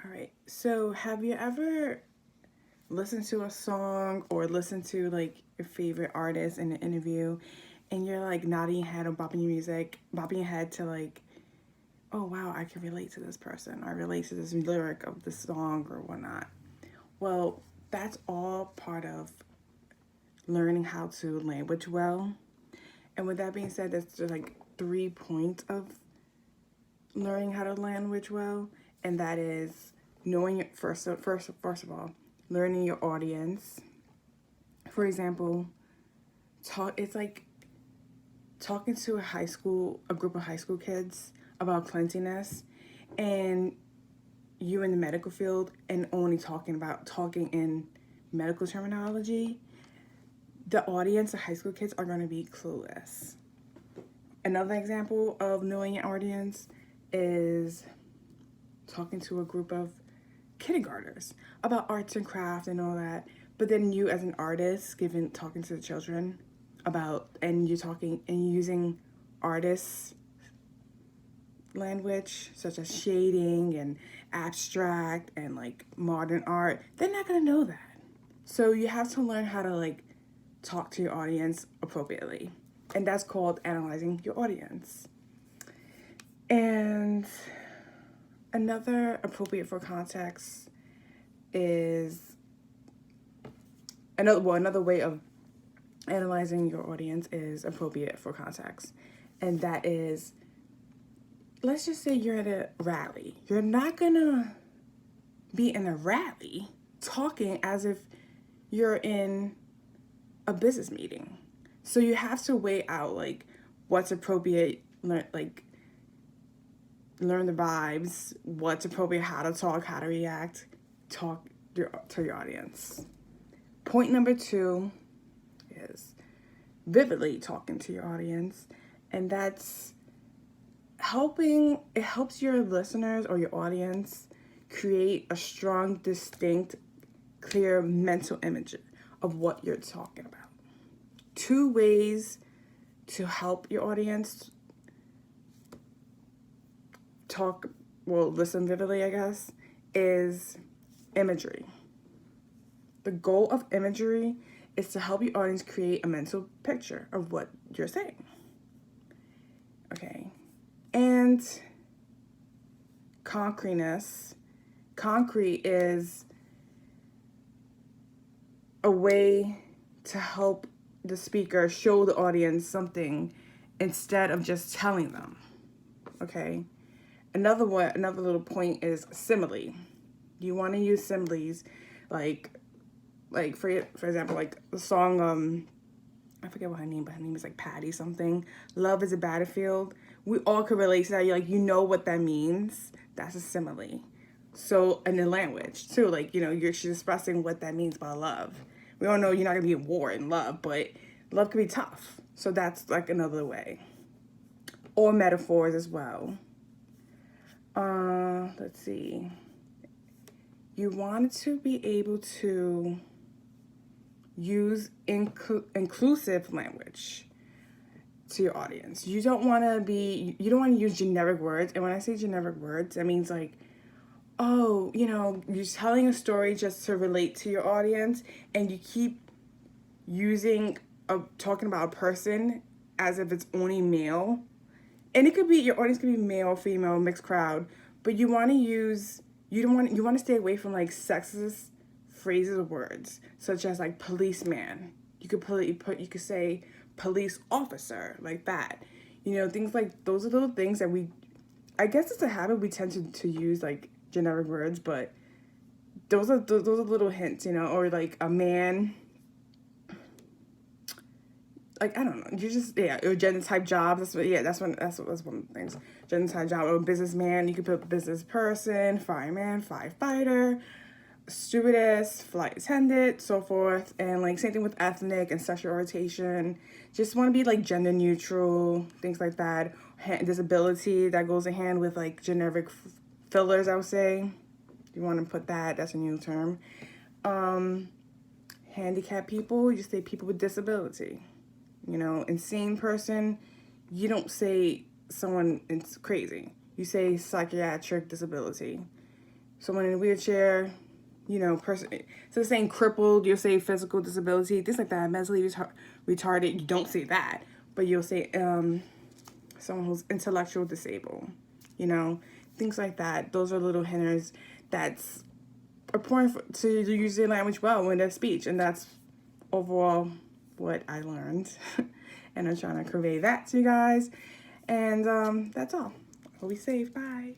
All right. So, have you ever listened to a song or listened to like your favorite artist in an interview and you're like nodding your head or bopping your head to like, oh wow, I can relate to this person. I relate to this lyric of the song or whatnot. Well, that's all part of learning how to language well. And with that being said, there's just like 3 points of learning how to language well, and that is knowing it first of all, learning your audience. For example, talk. It's like talking to a group of high school kids about cleanliness, and you in the medical field and only talking in medical terminology. The audience, the high school kids, are going to be clueless. Another example of knowing your audience is talking to a group of kindergartners about arts and craft and all that. But then you as an artist, given talking to the children about and you're talking and using artists language such as shading and abstract and like modern art, they're not gonna know that. So you have to learn how to like talk to your audience appropriately. And that's called analyzing your audience. And another appropriate for context is another way of analyzing your audience is appropriate for context. And that is, let's just say you're at a rally. You're not gonna be in a rally talking as if you're in a business meeting. So you have to weigh out like what's appropriate, learn the vibes, what's appropriate, how to talk, how to react, to your audience. Point number 2 is vividly talking to your audience, and that's it helps your listeners or your audience create a strong, distinct, clear mental image of what you're talking about. 2 ways to help your audience listen vividly, I guess, is imagery. The goal of imagery is to help your audience create a mental picture of what you're saying. Okay. And concreteness. Concrete is a way to help the speaker show the audience something instead of just telling them. Okay. Another little point is simile. You want to use similes, like for example, like the song I forget what her name, but her name is like Patty something. Love is a battlefield. We all could relate to that. You know what that means. That's a simile. So in the language too, like she's expressing what that means by love. We all know you're not gonna be at war in love, but love can be tough. So that's like another way. Or metaphors as well. Let's see. You want to be able to use inclusive language to your audience. You don't want to use generic words. And when I say generic words, that means like, oh, you're telling a story just to relate to your audience, and you keep talking about a person as if it's only male. And it could be, your audience could be male, female, mixed crowd, but you want to stay away from like sexist phrases or words, such as like policeman. You could say police officer, like that. Things like those are little things that I guess it's a habit we tend to use like generic words, but those are little hints, or like a man. Like, I don't know, or gender type jobs. That's one of the things. Gender type job, or businessman. You could put business person, fireman, firefighter, stewardess, flight attendant, so forth. And like same thing with ethnic and sexual orientation. Just want to be like gender neutral, things like that. Disability, that goes in hand with like generic fillers, I would say. You want to put that's a new term. Handicapped people, you say people with disability. Insane person, you don't say someone is crazy. You say psychiatric disability. someone in a wheelchair, you know, person. So of saying crippled, you'll say physical disability, things like that. Mentally retarded, you don't say that, but you'll say someone who's intellectual disabled, you know, things like that. Those are little hinters that's important to use your language well in their speech, and that's overall what I learned. And I'm trying to convey that to you guys. And that's all. Hope we safe. Bye.